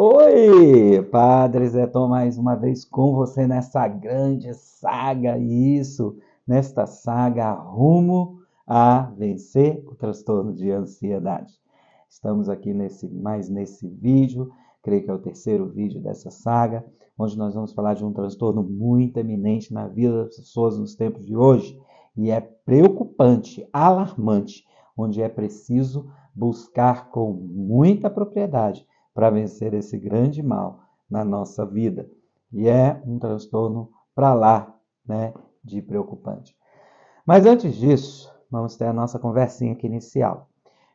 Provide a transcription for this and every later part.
Oi, Padre Zé Tom, mais uma vez com você nessa grande saga, isso, nesta saga rumo a vencer o transtorno de ansiedade. Estamos aqui nesse vídeo, creio que é o terceiro vídeo dessa saga, onde nós vamos falar de um transtorno muito eminente na vida das pessoas nos tempos de hoje, e é preocupante, alarmante, onde é preciso buscar com muita propriedade para vencer esse grande mal na nossa vida. E é um transtorno para lá, né, de preocupante. Mas antes disso, vamos ter a nossa conversinha aqui inicial.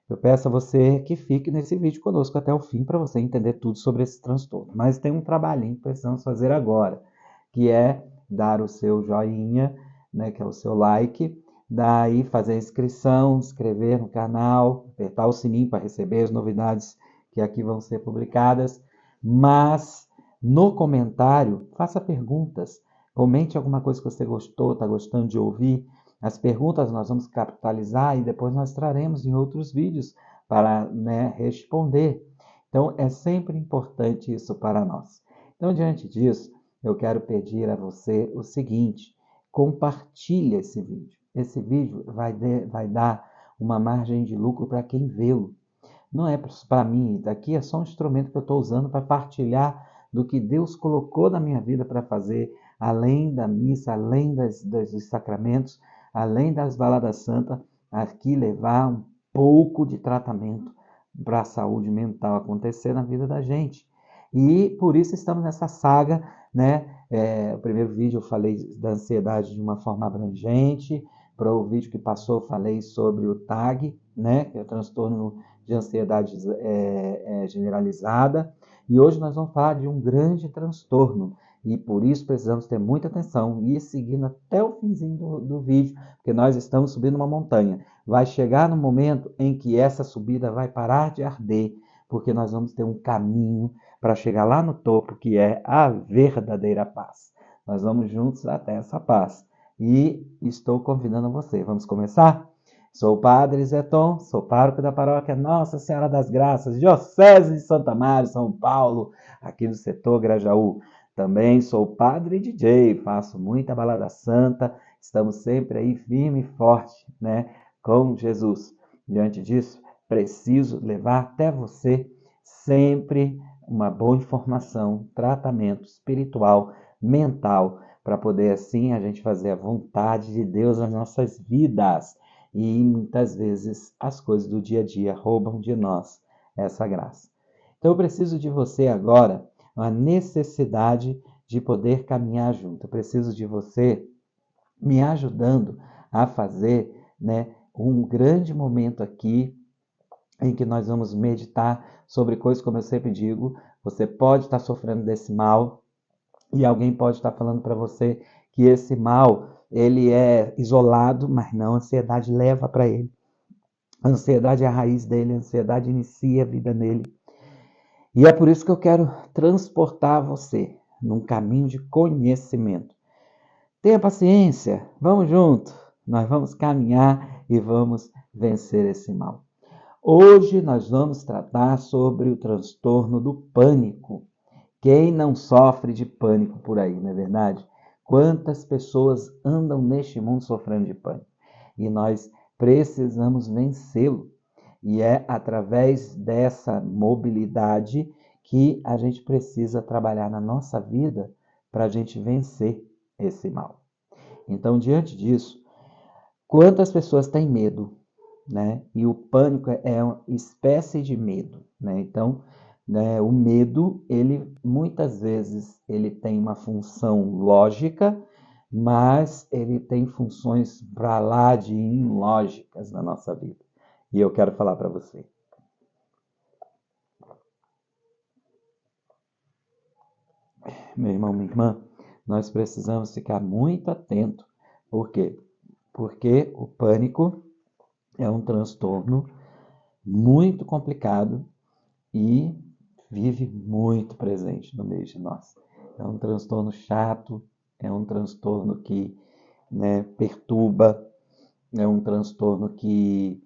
Eu peço a você que fique nesse vídeo conosco até o fim para você entender tudo sobre esse transtorno. Mas tem um trabalhinho que precisamos fazer agora, que é dar o seu joinha, né, que é o seu like, daí fazer a inscrição, inscrever no canal, apertar o sininho para receber as novidades que aqui vão ser publicadas. Mas no comentário, faça perguntas. Comente alguma coisa que você gostou, está gostando de ouvir. As perguntas nós vamos capitalizar e depois nós traremos em outros vídeos para, né, responder. Então, é sempre importante isso para nós. Então, diante disso, eu quero pedir a você o seguinte: compartilhe esse vídeo. Esse vídeo vai dar uma margem de lucro para quem vê-lo. Não é para mim, daqui é só um instrumento que eu estou usando para partilhar do que Deus colocou na minha vida para fazer, além da missa, além dos sacramentos, além das baladas santas, aqui levar um pouco de tratamento para a saúde mental acontecer na vida da gente. E por isso estamos nessa saga, né? O primeiro vídeo eu falei da ansiedade de uma forma abrangente, para o vídeo que passou eu falei sobre o TAG, né? Que é o transtorno de ansiedade generalizada. E hoje nós vamos falar de um grande transtorno. E por isso precisamos ter muita atenção e ir seguindo até o finzinho do vídeo, porque nós estamos subindo uma montanha. Vai chegar no momento em que essa subida vai parar de arder, porque nós vamos ter um caminho para chegar lá no topo, que é a verdadeira paz. Nós vamos juntos até essa paz. E estou convidando você. Vamos começar? Sou o Padre Zé Tom, sou pároco da paróquia Nossa Senhora das Graças, Diocese de Santa Maria, São Paulo, aqui do setor Grajaú. Também sou padre DJ, faço muita balada santa, estamos sempre aí firme e forte, né, com Jesus. Diante disso, preciso levar até você sempre uma boa informação, tratamento espiritual, mental, para poder assim a gente fazer a vontade de Deus nas nossas vidas. E muitas vezes as coisas do dia a dia roubam de nós essa graça. Então eu preciso de você agora, uma necessidade de poder caminhar junto. Eu preciso de você me ajudando a fazer, né, um grande momento aqui em que nós vamos meditar sobre coisas, como eu sempre digo, você pode estar sofrendo desse mal e alguém pode estar falando para você que esse mal ele é isolado, mas não, a ansiedade leva para ele. A ansiedade é a raiz dele, a ansiedade inicia a vida nele. E é por isso que eu quero transportar você num caminho de conhecimento. Tenha paciência, vamos junto. Nós vamos caminhar e vamos vencer esse mal. Hoje nós vamos tratar sobre o transtorno do pânico. Quem não sofre de pânico por aí, não é verdade? Quantas pessoas andam neste mundo sofrendo de pânico? E nós precisamos vencê-lo. E é através dessa mobilidade que a gente precisa trabalhar na nossa vida para a gente vencer esse mal. Então, diante disso, quantas pessoas têm medo, né? E o pânico é uma espécie de medo, né? Então, né, o medo, ele muitas vezes ele tem uma função lógica, mas ele tem funções para lá de ilógicas na nossa vida. E eu quero falar para você. Meu irmão, minha irmã, nós precisamos ficar muito atento. Por quê? Porque o pânico é um transtorno muito complicado e vive muito presente no meio de nós. É um transtorno chato, é um transtorno que, né, perturba, é um transtorno que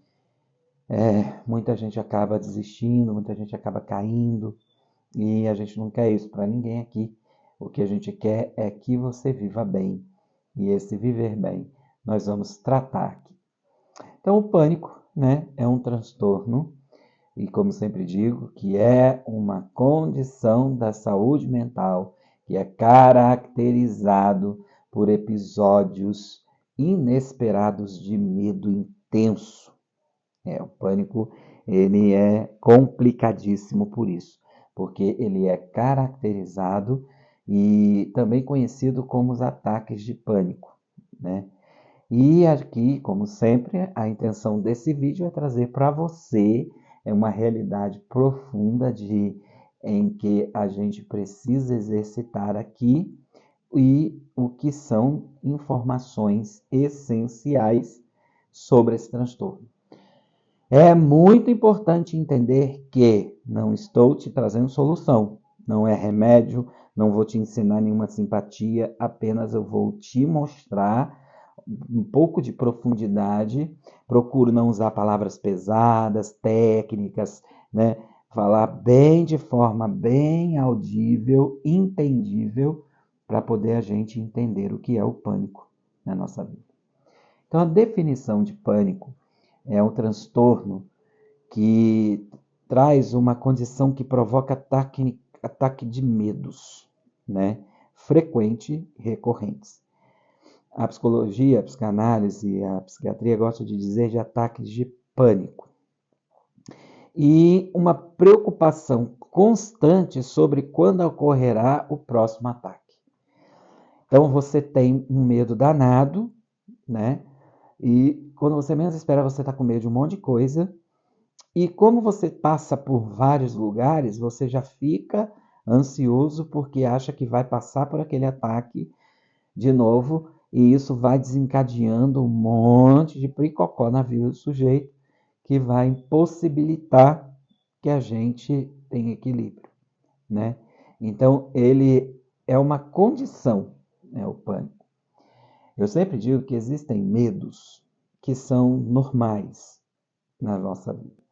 muita gente acaba desistindo, muita gente acaba caindo, E a gente não quer isso para ninguém aqui. O que a gente quer é que você viva bem. E esse viver bem nós vamos tratar aqui. Então, o pânico, né, é um transtorno, e como sempre digo, que é uma condição da saúde mental que é caracterizado por episódios inesperados de medo intenso. O pânico, ele é complicadíssimo por isso, porque ele é caracterizado e também conhecido como os ataques de pânico, né? E aqui, como sempre, a intenção desse vídeo é trazer para você uma realidade profunda em que a gente precisa exercitar aqui e o que são informações essenciais sobre esse transtorno. É muito importante entender que não estou te trazendo solução, não é remédio, não vou te ensinar nenhuma simpatia, apenas eu vou te mostrar um pouco de profundidade. Procuro não usar palavras pesadas, técnicas, né? Falar bem de forma bem audível, entendível, para poder a gente entender o que é o pânico na nossa vida. Então, a definição de pânico é um transtorno que traz uma condição que provoca ataque de medos, né? Frequente e recorrentes. A psicologia, a psicanálise e a psiquiatria gostam de dizer de ataques de pânico. E uma preocupação constante sobre quando ocorrerá o próximo ataque. Então você tem um medo danado, né? E quando você menos espera, você está com medo de um monte de coisa. E como você passa por vários lugares, você já fica ansioso porque acha que vai passar por aquele ataque de novo, e isso vai desencadeando um monte de pricocó na vida do sujeito, que vai impossibilitar que a gente tenha equilíbrio, né? Então, ele é uma condição, né, o pânico. Eu sempre digo que existem medos que são normais na nossa vida.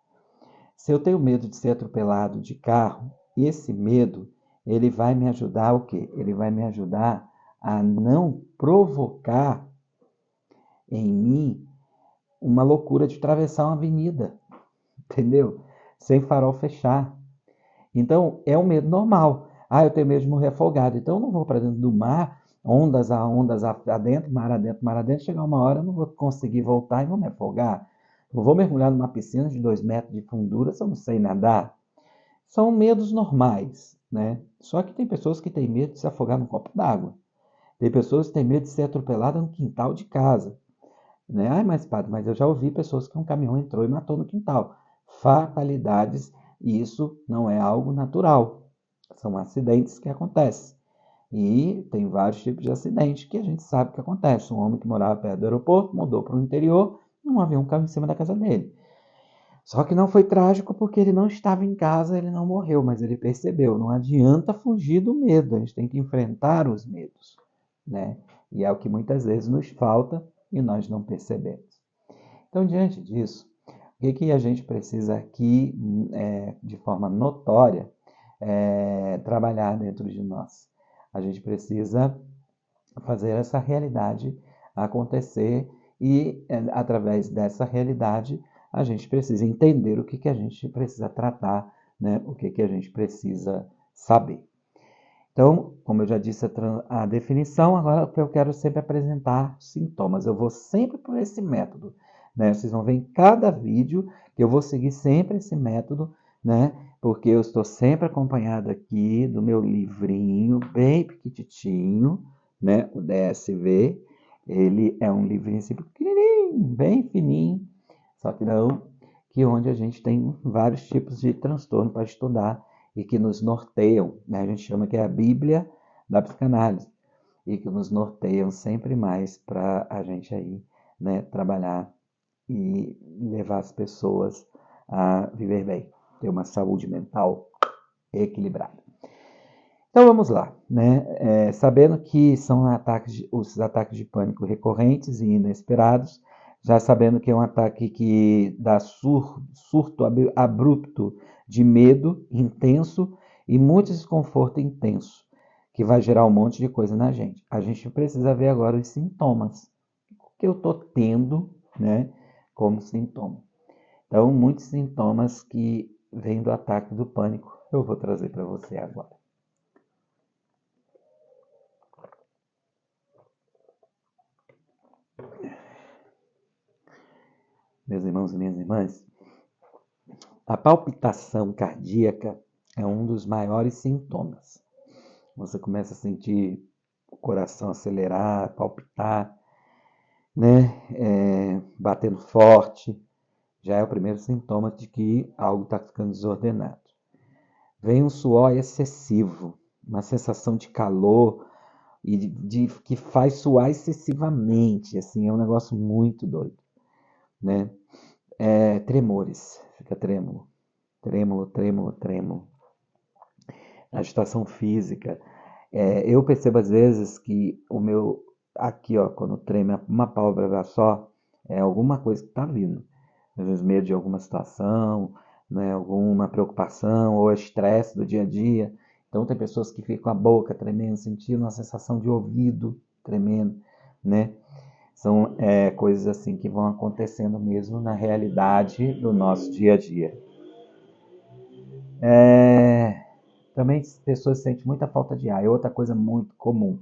Se eu tenho medo de ser atropelado de carro, esse medo, ele vai me ajudar o quê? Ele vai me ajudar a não provocar em mim uma loucura de atravessar uma avenida, entendeu? Sem farol fechar. Então, é um medo normal. Eu tenho medo de morrer afogado, então eu não vou para dentro do mar, ondas adentro, mar adentro, chegar uma hora eu não vou conseguir voltar e vou me afogar. Não vou mergulhar numa piscina de 2 metros de fundura se eu não sei nadar. São medos normais, né? Só que tem pessoas que têm medo de se afogar num copo d'água. Tem pessoas que têm medo de ser atropelada no quintal de casa, né? Mas padre, mas eu já ouvi pessoas que um caminhão entrou e matou no quintal. Fatalidades, e isso não é algo natural. São acidentes que acontecem. E tem vários tipos de acidentes que a gente sabe que acontece. Um homem que morava perto do aeroporto mudou para o interior, um avião caiu em cima da casa dele. Só que não foi trágico porque ele não estava em casa, ele não morreu, mas ele percebeu. Não adianta fugir do medo, a gente tem que enfrentar os medos, né? E é o que muitas vezes nos falta e nós não percebemos. Então, diante disso, o que a gente precisa aqui, de forma notória, trabalhar dentro de nós? A gente precisa fazer essa realidade acontecer e, através dessa realidade, a gente precisa entender o que a gente precisa tratar, né? O que a gente precisa saber. Então, como eu já disse a definição, agora eu quero sempre apresentar sintomas. Eu vou sempre por esse método, né? Vocês vão ver em cada vídeo que eu vou seguir sempre esse método, né? Porque eu estou sempre acompanhado aqui do meu livrinho bem pequititinho, né? O DSV. Ele é um livrinho assim pequenininho, bem fininho, só que não, que onde a gente tem vários tipos de transtorno para estudar e que nos norteiam, né? A gente chama que é a Bíblia da psicanálise, e que nos norteiam sempre mais para a gente aí, né, trabalhar e levar as pessoas a viver bem, ter uma saúde mental equilibrada. Então vamos lá, né? Sabendo que são os ataques de pânico recorrentes e inesperados, já sabendo que é um ataque que dá surto abrupto de medo intenso e muito desconforto intenso, que vai gerar um monte de coisa na gente. A gente precisa ver agora os sintomas que eu estou tendo, né, como sintoma. Então, muitos sintomas que vêm do ataque do pânico, eu vou trazer para você agora. Meus irmãos e minhas irmãs, a palpitação cardíaca é um dos maiores sintomas. Você começa a sentir o coração acelerar, palpitar, né? Batendo forte, já é o primeiro sintoma de que algo está ficando desordenado. Vem um suor excessivo, uma sensação de calor e que faz suar excessivamente, assim, é um negócio muito doido, né? Tremores, fica trêmulo, trêmulo, trêmulo, trêmulo. Agitação física. Eu percebo às vezes que o meu, aqui ó, quando treme uma pálpebra só, é alguma coisa que está vindo. Às vezes medo de alguma situação, né, alguma preocupação ou estresse do dia a dia. Então tem pessoas que ficam com a boca tremendo, sentindo uma sensação de ouvido tremendo, né? São coisas assim que vão acontecendo mesmo na realidade do nosso dia a dia. Também as pessoas sentem muita falta de ar, é outra coisa muito comum.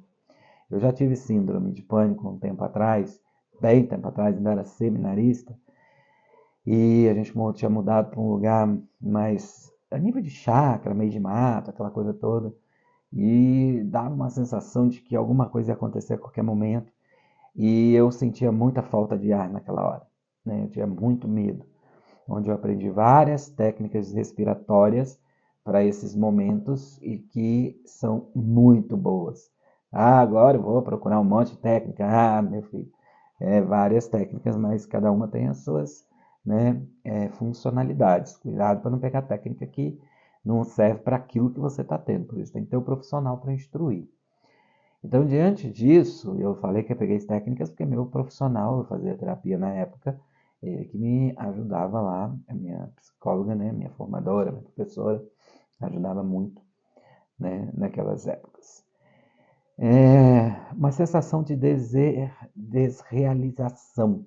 Eu já tive síndrome de pânico um tempo atrás, bem tempo atrás, ainda era seminarista, e a gente tinha mudado para um lugar mais a nível de chácara, meio de mato, aquela coisa toda, e dava uma sensação de que alguma coisa ia acontecer a qualquer momento, e eu sentia muita falta de ar naquela hora, né? Eu tinha muito medo, onde eu aprendi várias técnicas respiratórias para esses momentos e que são muito boas. Agora eu vou procurar um monte de técnica. Meu filho, várias técnicas, mas cada uma tem as suas, né, funcionalidades. Cuidado para não pegar técnica que não serve para aquilo que você está tendo. Por isso tem que ter um profissional para instruir. Então, diante disso, eu falei que eu peguei as técnicas porque meu profissional, eu fazia terapia na época, ele que me ajudava lá, a minha psicóloga, né, minha formadora, minha professora, ajudava muito, né, naquelas épocas. Uma sensação de desrealização.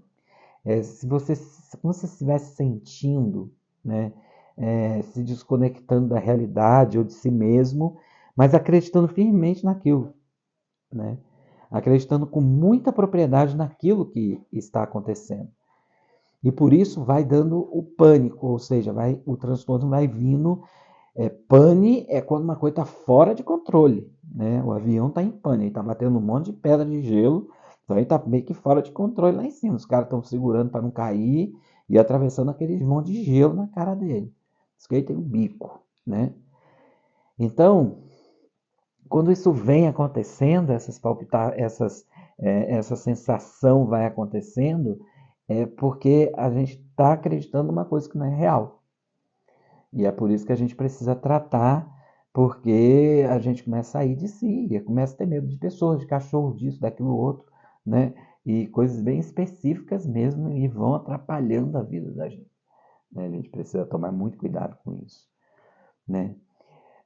Se você estivesse sentindo, né, se desconectando da realidade ou de si mesmo, mas acreditando firmemente naquilo, né? Acreditando com muita propriedade naquilo que está acontecendo. E por isso vai dando o pânico, ou seja, o transtorno vai vindo. Pane é quando uma coisa está fora de controle, né? O avião está em pane, ele está batendo um monte de pedra de gelo, então ele está meio que fora de controle lá em cima. Os caras estão segurando para não cair e atravessando aquele monte de gelo na cara dele. Isso que ele tem um bico, né? Então, quando isso vem acontecendo, essa sensação vai acontecendo, é porque a gente está acreditando numa coisa que não é real. E é por isso que a gente precisa tratar, porque a gente começa a sair de si, começa a ter medo de pessoas, de cachorro, disso, daquilo outro, né? E coisas bem específicas mesmo e vão atrapalhando a vida da gente, né? A gente precisa tomar muito cuidado com isso, né?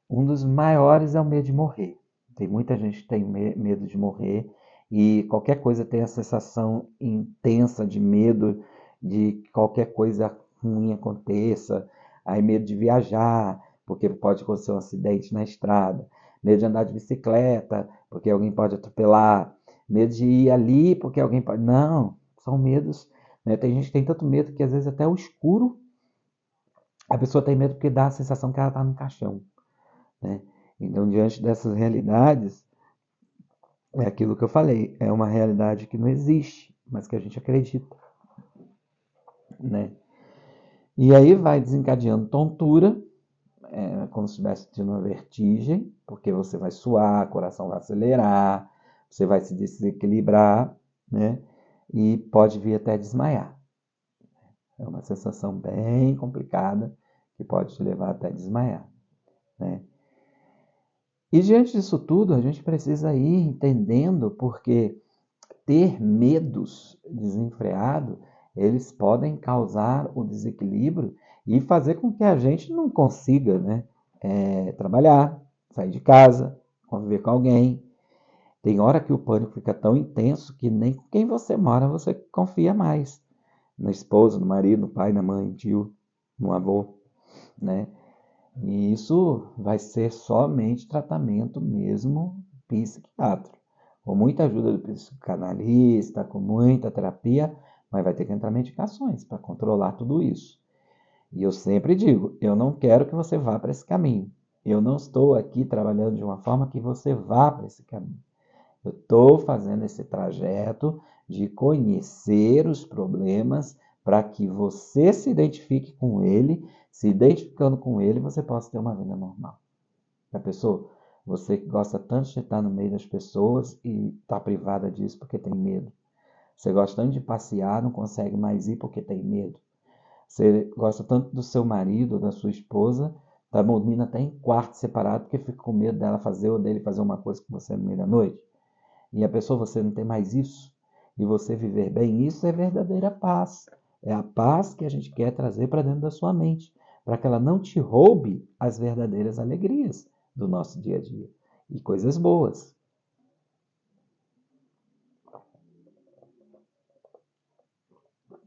Um dos maiores é o medo de morrer. Tem muita gente que tem medo de morrer e qualquer coisa tem a sensação intensa de medo de que qualquer coisa ruim aconteça. Aí medo de viajar, porque pode acontecer um acidente na estrada. Medo de andar de bicicleta, porque alguém pode atropelar. Medo de ir ali, porque alguém pode... Não, são medos, né? Tem gente que tem tanto medo que às vezes até o escuro a pessoa tem medo porque dá a sensação que ela está no caixão, né? Então, diante dessas realidades, é aquilo que eu falei, é uma realidade que não existe, mas que a gente acredita, né? E aí vai desencadeando tontura, como se estivesse tendo uma vertigem, porque você vai suar, o coração vai acelerar, você vai se desequilibrar, né? E pode vir até desmaiar. É uma sensação bem complicada que pode te levar até desmaiar, né? E diante disso tudo, a gente precisa ir entendendo porque ter medos desenfreados, eles podem causar o desequilíbrio e fazer com que a gente não consiga, né, trabalhar, sair de casa, conviver com alguém. Tem hora que o pânico fica tão intenso que nem com quem você mora você confia mais. Na esposa, no marido, no pai, na mãe, no tio, no avô, né? E isso vai ser somente tratamento mesmo psiquiátrico. Com muita ajuda do psicanalista, com muita terapia, mas vai ter que entrar medicações para controlar tudo isso. E eu sempre digo, eu não quero que você vá para esse caminho. Eu não estou aqui trabalhando de uma forma que você vá para esse caminho. Eu estou fazendo esse trajeto de conhecer os problemas para que você se identifique com ele, se identificando com ele, você possa ter uma vida normal. Já pensou? Você que gosta tanto de estar no meio das pessoas e está privada disso porque tem medo. Você gosta tanto de passear, não consegue mais ir porque tem medo. Você gosta tanto do seu marido ou da sua esposa, está dormindo até em quarto separado porque fica com medo dela fazer ou dele fazer uma coisa com você no meio da noite. E a pessoa, você não tem mais isso, e você viver bem, isso é verdadeira paz. É a paz que a gente quer trazer para dentro da sua mente, para que ela não te roube as verdadeiras alegrias do nosso dia a dia e coisas boas.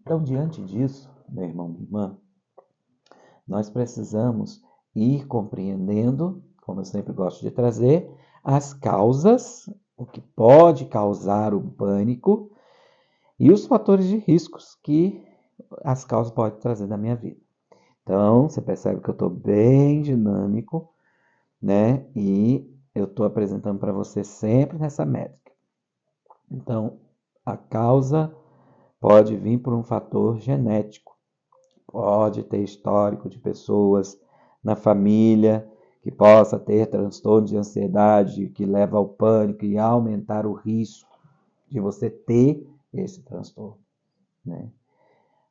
Então, diante disso, meu irmão, minha irmã, nós precisamos ir compreendendo, como eu sempre gosto de trazer, as causas, o que pode causar o pânico e os fatores de riscos que as causas podem trazer na minha vida. Então, você percebe que eu estou bem dinâmico, né? E eu estou apresentando para você sempre nessa métrica. Então, a causa pode vir por um fator genético. Pode ter histórico de pessoas na família que possa ter transtorno de ansiedade que leva ao pânico e aumentar o risco de você ter esse transtorno, né?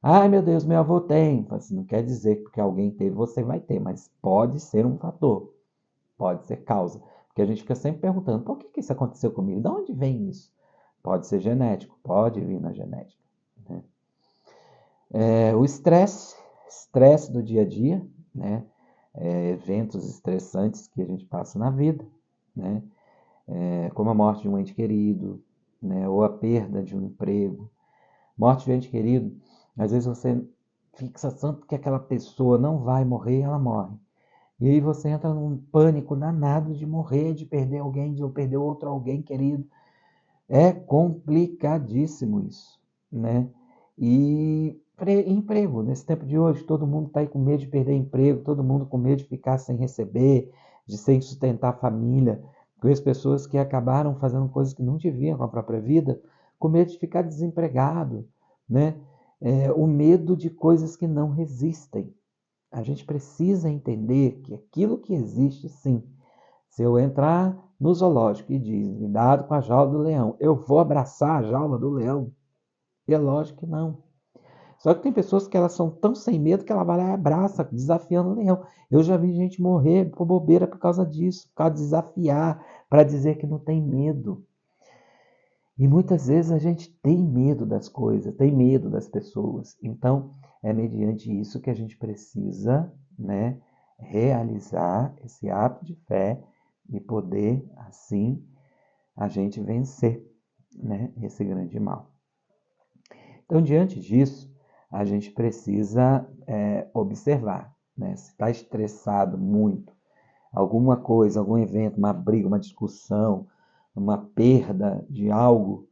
Ai, meu Deus, meu avô tem. Assim, não quer dizer que porque alguém teve, você vai ter, mas pode ser um fator, pode ser causa. Porque a gente fica sempre perguntando, por que isso aconteceu comigo? De onde vem isso? Pode ser genético, pode vir na genética, né? O estresse do dia a dia, né? Eventos estressantes que a gente passa na vida, né? Como a morte de um ente querido, né? Ou a perda de um emprego. Morte de ente querido, às vezes você fixa tanto que aquela pessoa não vai morrer, ela morre. E aí você entra num pânico danado de morrer, de perder alguém, de perder outro alguém querido. É complicadíssimo isso, né? E emprego, nesse tempo de hoje, todo mundo está aí com medo de perder emprego, todo mundo com medo de ficar sem receber, de sem sustentar a família. Conheço pessoas que acabaram fazendo coisas que não deviam com a própria vida, com medo de ficar desempregado, né? O medo de coisas que não resistem. A gente precisa entender que aquilo que existe, sim. Se eu entrar no zoológico e diz, cuidado com a jaula do leão, eu vou abraçar a jaula do leão? E é lógico que não. Só que tem pessoas que elas são tão sem medo que ela vai lá e abraça, desafiando o leão. Eu já vi gente morrer por bobeira por causa disso, por causa de desafiar, para dizer que não tem medo. E muitas vezes a gente tem medo das coisas, tem medo das pessoas. Então, é mediante isso que a gente precisa, né, realizar esse ato de fé e poder, assim, a gente vencer, né, esse grande mal. Então, diante disso, a gente precisa observar, né, se está estressado muito, alguma coisa, algum evento, uma briga, uma discussão, uma perda de algo,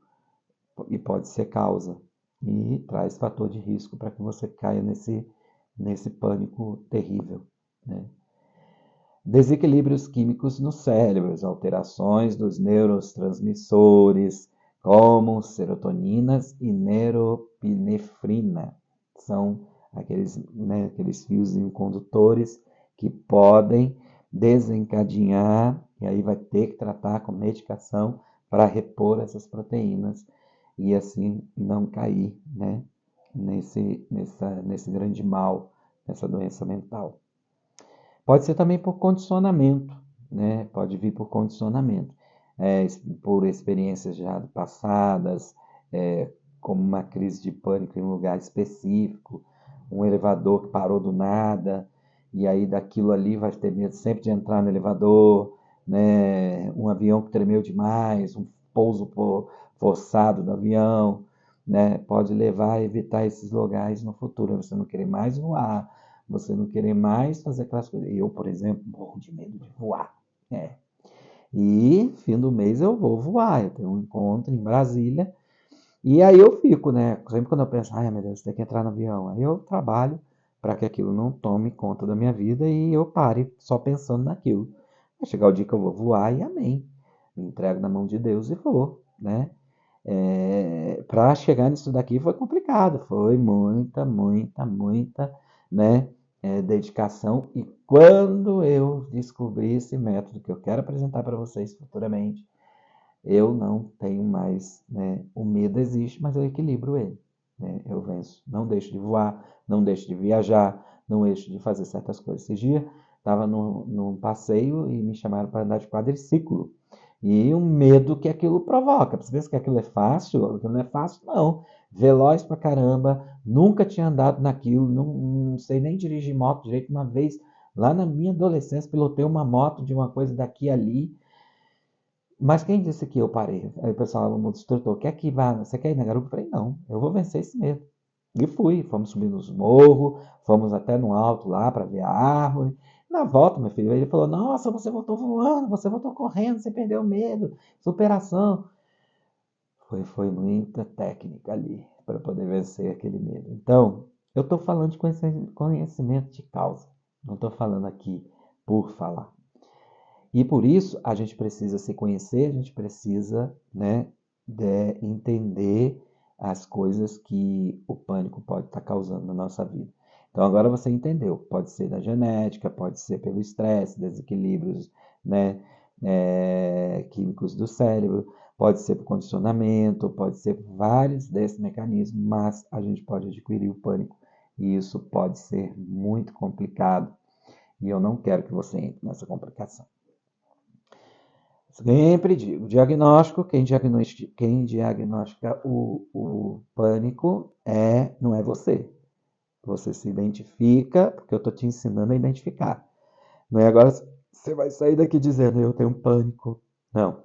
e pode ser causa, e traz fator de risco para que você caia nesse pânico terrível, né? Desequilíbrios químicos no cérebro, alterações dos neurotransmissores, como serotoninas e neuropinefrina. São aqueles fios condutores que podem desencadear, e aí vai ter que tratar com medicação para repor essas proteínas e assim não cair, né, nesse grande mal, nessa doença mental. Pode ser também por condicionamento, né? Pode vir por condicionamento, por experiências já passadas, como uma crise de pânico em um lugar específico, um elevador que parou do nada, e aí daquilo ali vai ter medo sempre de entrar no elevador, né? Um avião que tremeu demais, um pouso forçado do avião, né? Pode levar a evitar esses lugares no futuro. Você não querer mais voar, você não querer mais fazer aquelas coisas. Eu, por exemplo, morro de medo de voar. É. E fim do mês eu vou voar. Eu tenho um encontro em Brasília. E aí eu fico, né? Sempre quando eu penso, ai meu Deus, tem que entrar no avião. Aí eu trabalho para que aquilo não tome conta da minha vida e eu pare só pensando naquilo. Vai chegar o dia que eu vou voar e amém. Me entrego na mão de Deus e vou, né? Para chegar nisso daqui foi complicado, foi muita, né, dedicação. E quando eu descobri esse método que eu quero apresentar para vocês futuramente, eu não tenho mais, né, o medo existe, mas eu equilibro ele, né, eu venço, não deixo de voar, não deixo de viajar, não deixo de fazer certas coisas. Esse dia estava num passeio e me chamaram para andar de quadriciclo. E o medo que aquilo provoca. Você pensa que aquilo é fácil? Aquilo não é fácil, não. Veloz pra caramba, nunca tinha andado naquilo, não sei nem dirigir moto direito. Uma vez, lá na minha adolescência, pilotei uma moto de uma coisa daqui e ali. Mas quem disse que eu parei? Aí o pessoal, o instrutor, quer que vá? Você quer ir na garupa? Eu falei, não, eu vou vencer esse medo. E fui, fomos subir nos morros, fomos até no alto lá para ver a árvore. Na volta, meu filho, ele falou: Nossa, você voltou voando, você voltou correndo, você perdeu o medo, superação. Foi muita técnica ali para poder vencer aquele medo. Então, eu estou falando de conhecimento de causa, não estou falando aqui por falar. E por isso a gente precisa se conhecer, a gente precisa, né, de entender as coisas que o pânico pode estar causando na nossa vida. Então agora você entendeu, pode ser da genética, pode ser pelo estresse, desequilíbrios, né, químicos do cérebro, pode ser por condicionamento, pode ser por vários desses mecanismos, mas a gente pode adquirir o pânico e isso pode ser muito complicado e eu não quero que você entre nessa complicação. Sempre digo, diagnóstico, quem diagnostica o pânico não é você. Você se identifica, porque eu estou te ensinando a identificar. Não é agora você vai sair daqui dizendo eu tenho pânico. Não.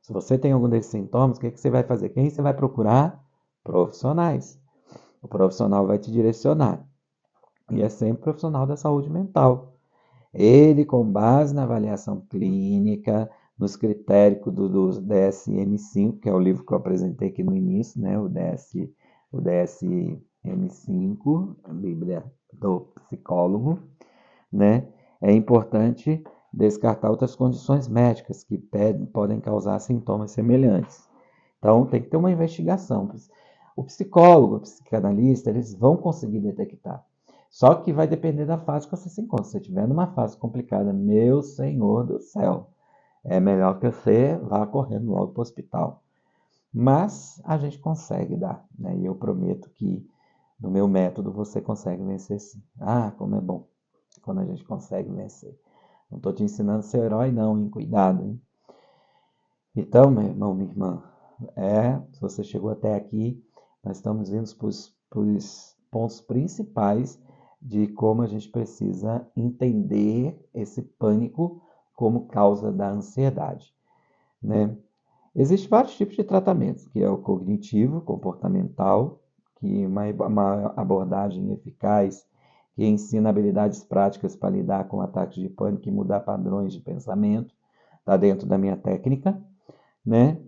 Se você tem algum desses sintomas, o que você vai fazer? Quem você vai procurar? Profissionais. O profissional vai te direcionar. E é sempre profissional da saúde mental. Ele, com base na avaliação clínica, nos critérios do DSM-5, que é o livro que eu apresentei aqui no início, né? o DSM-5, a Bíblia do Psicólogo, né? É importante descartar outras condições médicas que podem causar sintomas semelhantes. Então, tem que ter uma investigação. O psicólogo, o psicanalista, eles vão conseguir detectar. Só que vai depender da fase que você se encontra. Se você estiver numa fase complicada, meu Senhor do céu, é melhor que você vá correndo logo para o hospital. Mas a gente consegue dar, né? E eu prometo que no meu método você consegue vencer sim. Ah, como é bom quando a gente consegue vencer. Não estou te ensinando a ser herói, não, hein? Cuidado, hein? Então, meu irmão, minha irmã, se você chegou até aqui, nós estamos indo para os pontos principais de como a gente precisa entender esse pânico como causa da ansiedade, né? Existem vários tipos de tratamentos, que é o cognitivo, comportamental, que é uma abordagem eficaz que ensina habilidades práticas para lidar com ataques de pânico e mudar padrões de pensamento, está dentro da minha técnica, né?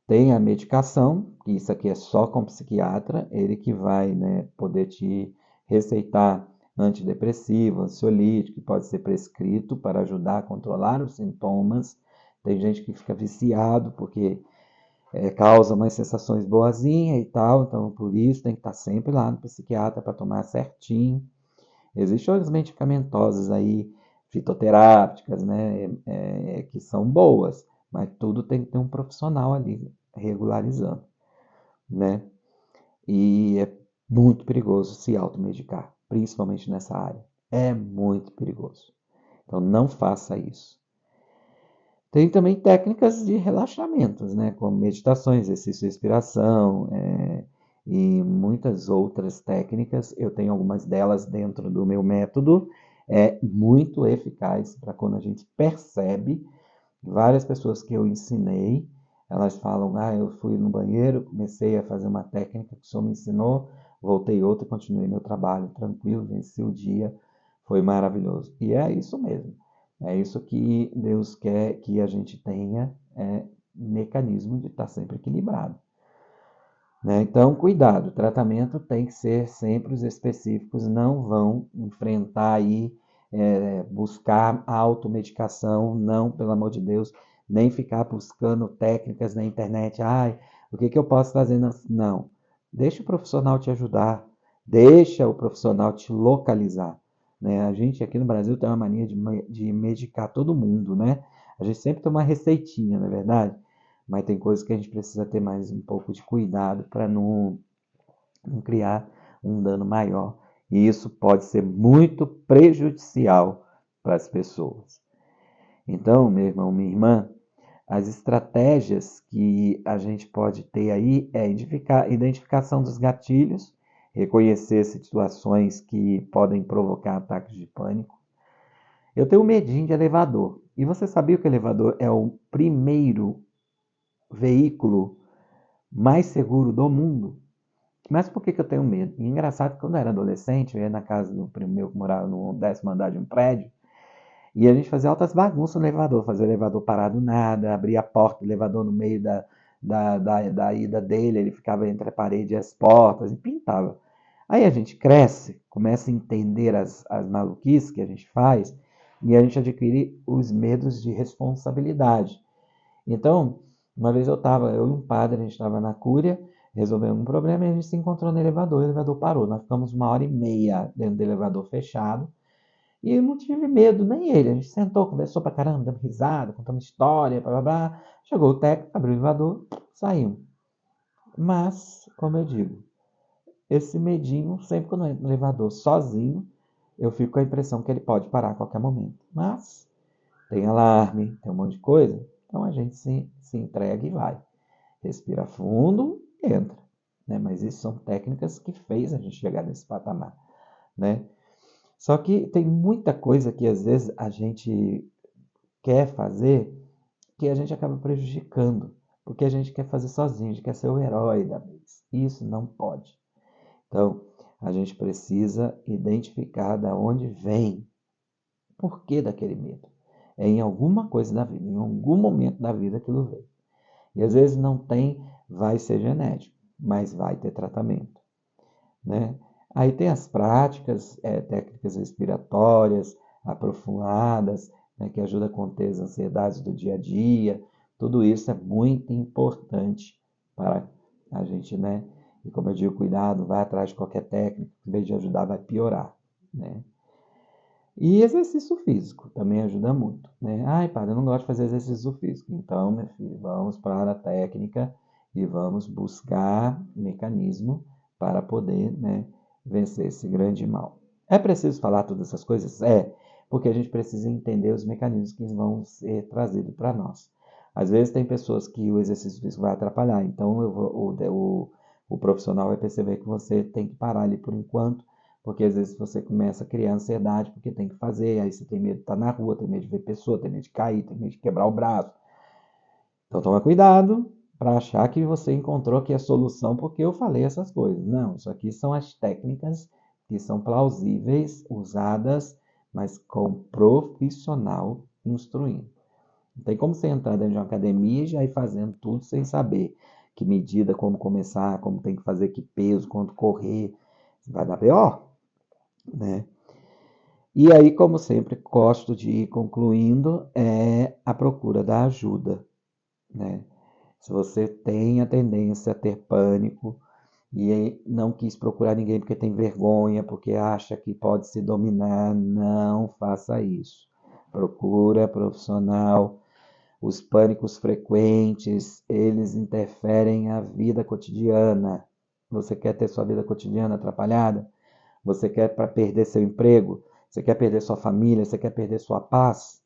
Tem a medicação, que isso aqui é só com o psiquiatra, ele que vai, né, poder te receitar antidepressivo, ansiolítico, que pode ser prescrito para ajudar a controlar os sintomas. Tem gente que fica viciado porque causa umas sensações boazinhas e tal, então por isso tem que estar sempre lá no psiquiatra para tomar certinho. Existem outras medicamentosas aí, fitoterápicas, né, que são boas, mas tudo tem que ter um profissional ali regularizando, né? E é muito perigoso se automedicar, principalmente nessa área. É muito perigoso. Então não faça isso. Tem também técnicas de relaxamentos, né? Como meditações, exercício de respiração, e muitas outras técnicas. Eu tenho algumas delas dentro do meu método. É muito eficaz para quando a gente percebe. Várias pessoas que eu ensinei, elas falam, eu fui no banheiro, comecei a fazer uma técnica que o senhor me ensinou, voltei outra e continuei meu trabalho tranquilo, venci o dia, foi maravilhoso. E é isso mesmo. É isso que Deus quer que a gente tenha, mecanismo de estar sempre equilibrado. Né? Então, cuidado, o tratamento tem que ser sempre os específicos, não vão enfrentar aí, buscar automedicação, não, pelo amor de Deus, nem ficar buscando técnicas na internet, o que eu posso fazer? Não, deixa o profissional te ajudar, deixa o profissional te localizar. Né? A gente aqui no Brasil tem uma mania de medicar todo mundo, né? A gente sempre tem uma receitinha, não é verdade? Mas tem coisas que a gente precisa ter mais um pouco de cuidado para não criar um dano maior. E isso pode ser muito prejudicial para as pessoas. Então, meu irmão, minha irmã, as estratégias que a gente pode ter aí é identificação dos gatilhos, reconhecer situações que podem provocar ataques de pânico. Eu tenho medinho de elevador. E você sabia que o elevador é o primeiro veículo mais seguro do mundo? Mas por que eu tenho medo? E engraçado que quando eu era adolescente, eu ia na casa do primo meu que morava no 10º andar de um prédio, e a gente fazia altas bagunças no elevador, fazia o elevador parar do nada, abria a porta do elevador no meio da ida dele, ele ficava entre a parede e as portas, e pintava. Aí a gente cresce, começa a entender as maluquices que a gente faz, e a gente adquire os medos de responsabilidade. Então, uma vez eu e um padre, a gente estava na cúria, resolvemos um problema e a gente se encontrou no elevador, o elevador parou. Nós ficamos 1h30 dentro do elevador fechado e eu não tive medo, nem ele. A gente sentou, conversou pra caramba, dando risada, contamos história, blá blá blá. Chegou o técnico, abriu o elevador, saímos. Mas, como eu digo, esse medinho, sempre quando eu entro no elevador sozinho, eu fico com a impressão que ele pode parar a qualquer momento. Mas tem alarme, tem um monte de coisa, então a gente se entrega e vai. Respira fundo e entra. Né? Mas isso são técnicas que fez a gente chegar nesse patamar. Né? Só que tem muita coisa que às vezes a gente quer fazer que a gente acaba prejudicando, porque a gente quer fazer sozinho, a gente quer ser o herói da vez. Isso não pode. Então, a gente precisa identificar da onde vem, por que daquele medo. É em alguma coisa da vida, em algum momento da vida aquilo veio. E às vezes não tem, vai ser genético, mas vai ter tratamento. Né? Aí tem as práticas, técnicas respiratórias aprofundadas, né, que ajudam a conter as ansiedades do dia a dia. Tudo isso é muito importante para a gente, né? E como eu digo, cuidado, vai atrás de qualquer técnica, em vez de ajudar, vai piorar. Né? E exercício físico também ajuda muito. Né? Padre, eu não gosto de fazer exercício físico. Então, meu filho, vamos para a técnica e vamos buscar mecanismo para poder, né, vencer esse grande mal. É preciso falar todas essas coisas? Porque a gente precisa entender os mecanismos que vão ser trazidos para nós. Às vezes tem pessoas que o exercício físico vai atrapalhar, então o profissional vai perceber que você tem que parar ali por enquanto, porque às vezes você começa a criar ansiedade porque tem que fazer, aí você tem medo de estar na rua, tem medo de ver pessoa, tem medo de cair, tem medo de quebrar o braço. Então toma cuidado para achar que você encontrou aqui a solução porque eu falei essas coisas. Não, isso aqui são as técnicas que são plausíveis, usadas, mas com profissional instruindo. Não tem como você entrar dentro de uma academia e já ir fazendo tudo sem saber que medida, como começar, como tem que fazer, que peso, quanto correr. Vai dar pior. Né? E aí, como sempre, gosto de ir concluindo, a procura da ajuda. Né? Se você tem a tendência a ter pânico e não quis procurar ninguém porque tem vergonha, porque acha que pode se dominar, não faça isso. Procura profissional. Os pânicos frequentes, eles interferem na vida cotidiana. Você quer ter sua vida cotidiana atrapalhada? Você quer para perder seu emprego? Você quer perder sua família? Você quer perder sua paz?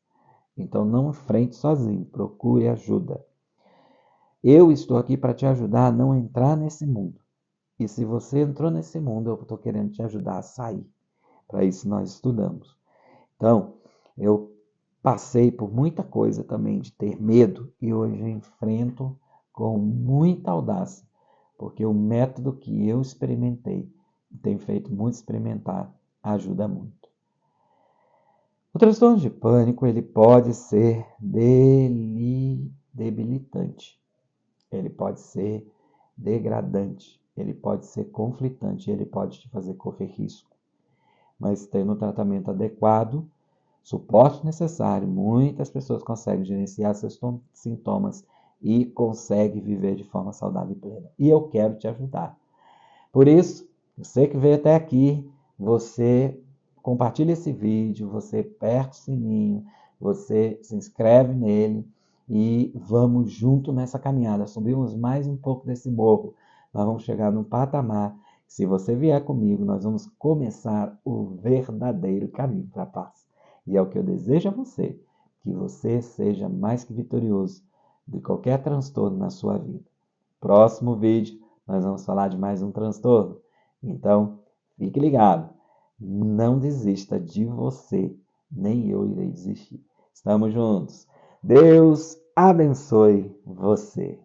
Então não enfrente sozinho, procure ajuda. Eu estou aqui para te ajudar a não entrar nesse mundo. E se você entrou nesse mundo, eu estou querendo te ajudar a sair. Para isso nós estudamos. Então, eu passei por muita coisa também de ter medo e hoje eu enfrento com muita audácia, porque o método que eu experimentei, e tenho feito muito experimentar, ajuda muito. O transtorno de pânico, ele pode ser debilitante, ele pode ser degradante, ele pode ser conflitante, ele pode te fazer correr risco. Mas tendo um tratamento adequado, suporte necessário, muitas pessoas conseguem gerenciar seus sintomas e conseguem viver de forma saudável e plena. E eu quero te ajudar. Por isso, você que veio até aqui, você compartilha esse vídeo, você aperta o sininho, você se inscreve nele e vamos junto nessa caminhada. Subimos mais um pouco desse morro. Nós vamos chegar num patamar. Se você vier comigo, nós vamos começar o verdadeiro caminho para a paz. E é o que eu desejo a você, que você seja mais que vitorioso de qualquer transtorno na sua vida. Próximo vídeo, nós vamos falar de mais um transtorno. Então, fique ligado. Não desista de você, nem eu irei desistir. Estamos juntos. Deus abençoe você.